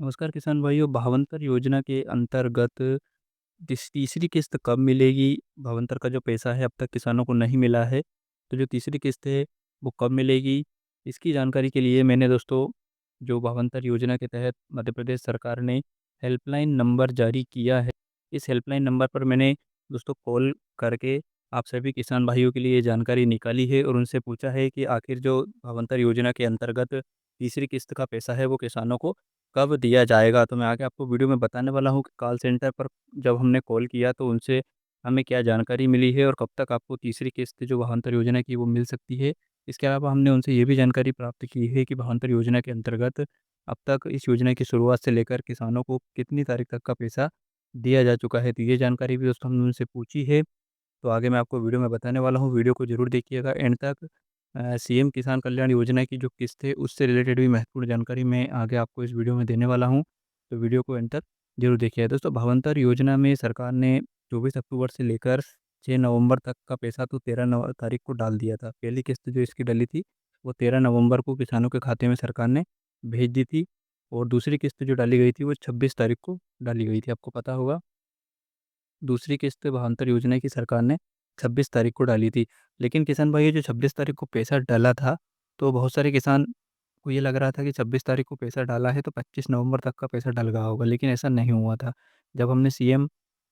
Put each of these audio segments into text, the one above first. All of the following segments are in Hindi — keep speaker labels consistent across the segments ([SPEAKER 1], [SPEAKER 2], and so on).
[SPEAKER 1] नमस्कार किसान भाइयों, भावंतर योजना के अंतर्गत तीसरी किस्त कब मिलेगी? भावंतर का जो पैसा है अब तक किसानों को नहीं मिला है, तो जो तीसरी किस्त है वो कब मिलेगी? इसकी जानकारी के लिए मैंने दोस्तों जो भावंतर योजना के तहत मध्य प्रदेश सरकार ने हेल्पलाइन नंबर जारी किया है। इस हेल्पलाइन नंबर पर मैंने दोस्तों कॉल करके आप सभी किसान भाइयों के लिए ये जानकारी निकाली है और उनसे पूछा है कि आखिर जो भावंतर योजना के अंतर्गत तीसरी किस्त का पैसा है वो किसानों को कब दिया जाएगा? तो मैं आगे आपको वीडियो में बताने वाला हूँ कि कॉल सेंटर पर जब हमने कॉल किया तो उनसे हमें क्या जानकारी मिली है और कब तक आपको तीसरी किस्त जो भावांतर योजना की वो मिल सकती है। इसके अलावा हमने उनसे ये भी जानकारी प्राप्त की है कि भावांतर योजना के अंतर्गत अब तक इस योजना की शुरुआत से लेकर किसानों को कितनी तारीख तक का पैसा दिया जा चुका है। तो ये जानकारी भी दोस्तों हमने उनसे पूछी है। तो आगे मैं आपको वीडियो में बताने वाला हूँ, वीडियो को ज़रूर देखिएगा एंड तक। सीएम किसान कल्याण योजना की जो किस्त है उससे रिलेटेड भी महत्वपूर्ण जानकारी मैं आगे आपको इस वीडियो में देने वाला हूँ, तो वीडियो को एंड तक ज़रूर देखिए। दोस्तों भावांतर योजना में सरकार ने 24 अक्टूबर से लेकर 6 नवंबर तक का पैसा तो 13 नव तारीख को डाल दिया था। पहली किस्त जो इसकी डली थी वो 13 नवंबर को किसानों के खाते में सरकार ने भेज दी थी और दूसरी किस्त जो डाली गई थी वो 26 तारीख को डाली गई थी। आपको पता होगा दूसरी किस्त भावांतर योजना की सरकार ने 26 तारीख को डाली थी। लेकिन किसान भाई ये जो 26 तारीख को पैसा डला था, तो बहुत सारे किसान को ये लग रहा था कि 26 तारीख को पैसा डाला है तो 25 नवंबर तक का पैसा डल गया होगा, लेकिन ऐसा नहीं हुआ था। जब हमने सीएम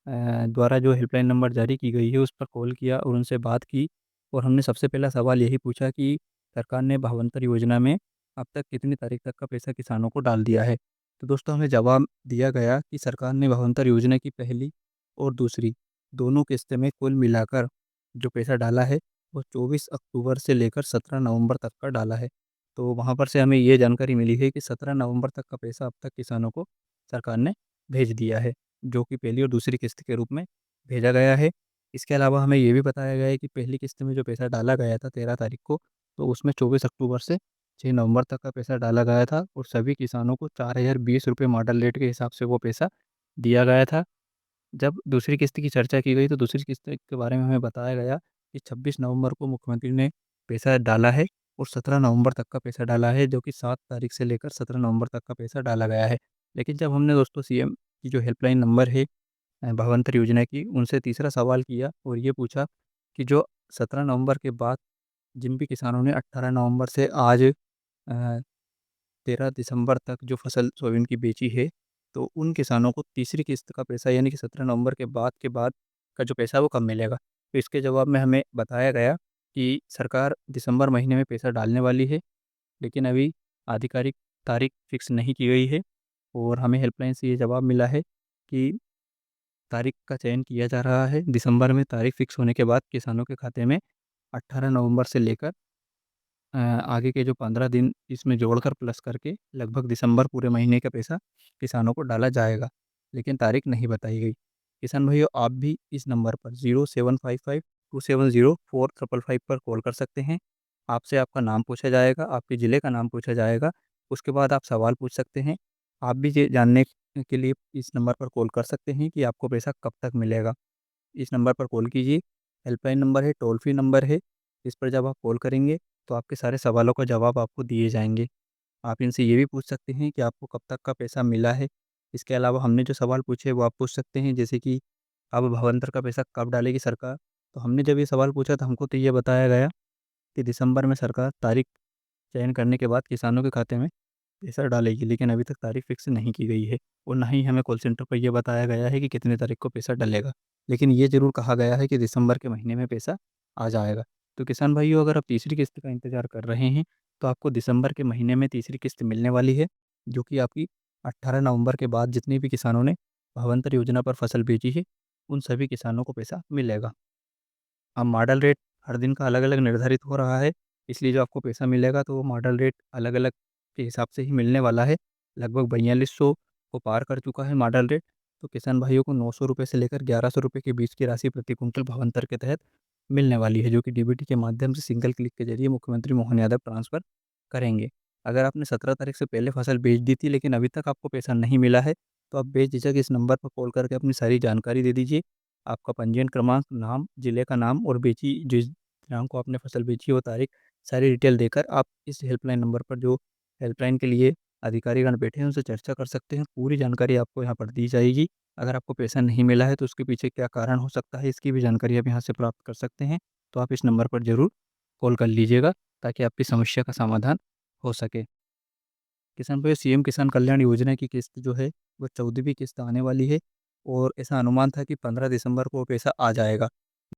[SPEAKER 1] द्वारा जो हेल्पलाइन नंबर जारी की गई है उस पर कॉल किया और उनसे बात की और हमने सबसे पहला सवाल यही पूछा कि सरकार ने भावांतर योजना में अब तक कितनी तारीख तक का पैसा किसानों को डाल दिया है। तो दोस्तों हमें जवाब दिया गया कि सरकार ने भावांतर योजना की पहली और दूसरी दोनों किस्तें में कुल मिलाकर जो पैसा डाला है वो 24 अक्टूबर से लेकर 17 नवंबर तक का डाला है। तो वहाँ पर से हमें ये जानकारी मिली है कि 17 नवंबर तक का पैसा अब तक किसानों को सरकार ने भेज दिया है, जो कि पहली और दूसरी किस्त के रूप में भेजा गया है। इसके अलावा हमें ये भी बताया गया है कि पहली किस्त में जो पैसा डाला गया था 13 तारीख को, तो उसमें 24 अक्टूबर से 6 नवंबर तक का पैसा डाला गया था और सभी किसानों को 4020 रुपये मॉडल रेट के हिसाब से वो पैसा दिया गया था। जब दूसरी किस्त की चर्चा की गई तो दूसरी किस्त के बारे में हमें बताया गया कि 26 नवंबर को मुख्यमंत्री ने पैसा डाला है और 17 नवंबर तक का पैसा डाला है, जो कि 7 तारीख से लेकर 17 नवंबर तक का पैसा डाला गया है। लेकिन जब हमने दोस्तों सीएम की जो हेल्पलाइन नंबर है भावांतर योजना की, उनसे तीसरा सवाल किया और ये पूछा कि जो 17 नवंबर के बाद जिन भी किसानों ने 18 नवंबर से आज 13 दिसंबर तक जो फसल सोयाबीन की बेची है, तो उन किसानों को तीसरी किस्त का पैसा यानी कि 17 नवंबर के बाद का जो पैसा है वो कब मिलेगा? तो इसके जवाब में हमें बताया गया कि सरकार दिसंबर महीने में पैसा डालने वाली है, लेकिन अभी आधिकारिक तारीख फिक्स नहीं की गई है और हमें हेल्पलाइन से ये जवाब मिला है कि तारीख का चयन किया जा रहा है। दिसंबर में तारीख फिक्स होने के बाद किसानों के खाते में 18 नवंबर से लेकर आगे के जो 15 दिन इसमें जोड़कर प्लस करके लगभग दिसंबर पूरे महीने का पैसा किसानों को डाला जाएगा, लेकिन तारीख नहीं बताई गई। किसान भाइयों आप भी इस नंबर पर 0755 270 4555 पर कॉल कर सकते हैं। आपसे आपका नाम पूछा जाएगा, आपके ज़िले का नाम पूछा जाएगा, उसके बाद आप सवाल पूछ सकते हैं। आप भी ये जानने के लिए इस नंबर पर कॉल कर सकते हैं कि आपको पैसा कब तक मिलेगा। इस नंबर पर कॉल कीजिए, हेल्पलाइन नंबर है, टोल फ्री नंबर है। इस पर जब आप कॉल करेंगे तो आपके सारे सवालों का जवाब आपको दिए जाएँगे। आप इनसे ये भी पूछ सकते हैं कि आपको कब तक का पैसा मिला है। इसके अलावा हमने जो सवाल पूछे वो आप पूछ सकते हैं, जैसे कि अब भावांतर का पैसा कब डालेगी सरकार? तो हमने जब ये सवाल पूछा तो हमको तो ये बताया गया कि दिसंबर में सरकार तारीख चयन करने के बाद किसानों के खाते में पैसा डालेगी, लेकिन अभी तक तारीख फिक्स नहीं की गई है और ना ही हमें कॉल सेंटर पर ये बताया गया है कि कितने तारीख को पैसा डलेगा। लेकिन ये ज़रूर कहा गया है कि दिसंबर के महीने में पैसा आ जाएगा। तो किसान भाइयों अगर आप तीसरी किस्त का इंतज़ार कर रहे हैं, तो आपको दिसंबर के महीने में तीसरी किस्त मिलने वाली है, जो कि आपकी 18 नवंबर के बाद जितने भी किसानों ने भावांतर योजना पर फसल बेची है, उन सभी किसानों को पैसा मिलेगा। अब मॉडल रेट हर दिन का अलग-अलग निर्धारित हो रहा है, इसलिए जो आपको पैसा मिलेगा तो वो मॉडल रेट अलग-अलग के हिसाब से ही मिलने वाला है। लगभग 4200 को पार कर चुका है मॉडल रेट, तो किसान भाइयों को 900 रुपए से लेकर 1100 रुपए के बीच की राशि प्रति कुंटल भावांतर के तहत मिलने वाली है, जो कि डीबीटी के माध्यम से सिंगल क्लिक के ज़रिए मुख्यमंत्री मोहन यादव ट्रांसफ़र करेंगे। अगर आपने 17 तारीख से पहले फसल बेच दी थी लेकिन अभी तक आपको पैसा नहीं मिला है, तो आप बेझिझक इस नंबर पर कॉल करके अपनी सारी जानकारी दे दीजिए। आपका पंजीयन क्रमांक, नाम, जिले का नाम और बेची जिस दिनांक को आपने फसल बेची है वो तारीख, सारी डिटेल देकर आप इस हेल्पलाइन नंबर पर जो हेल्पलाइन के लिए अधिकारीगण बैठे हैं, उनसे चर्चा कर सकते हैं। पूरी जानकारी आपको यहाँ पर दी जाएगी। अगर आपको पैसा नहीं मिला है, तो उसके पीछे क्या कारण हो सकता है, इसकी भी जानकारी आप यहाँ से प्राप्त कर सकते हैं। तो आप इस नंबर पर ज़रूर कॉल कर लीजिएगा, ताकि आपकी समस्या का समाधान हो सके। किसान भाई, सीएम किसान कल्याण योजना की किस्त जो है, वो 14वीं किस्त आने वाली है और ऐसा अनुमान था कि 15 दिसंबर को वो पैसा आ जाएगा।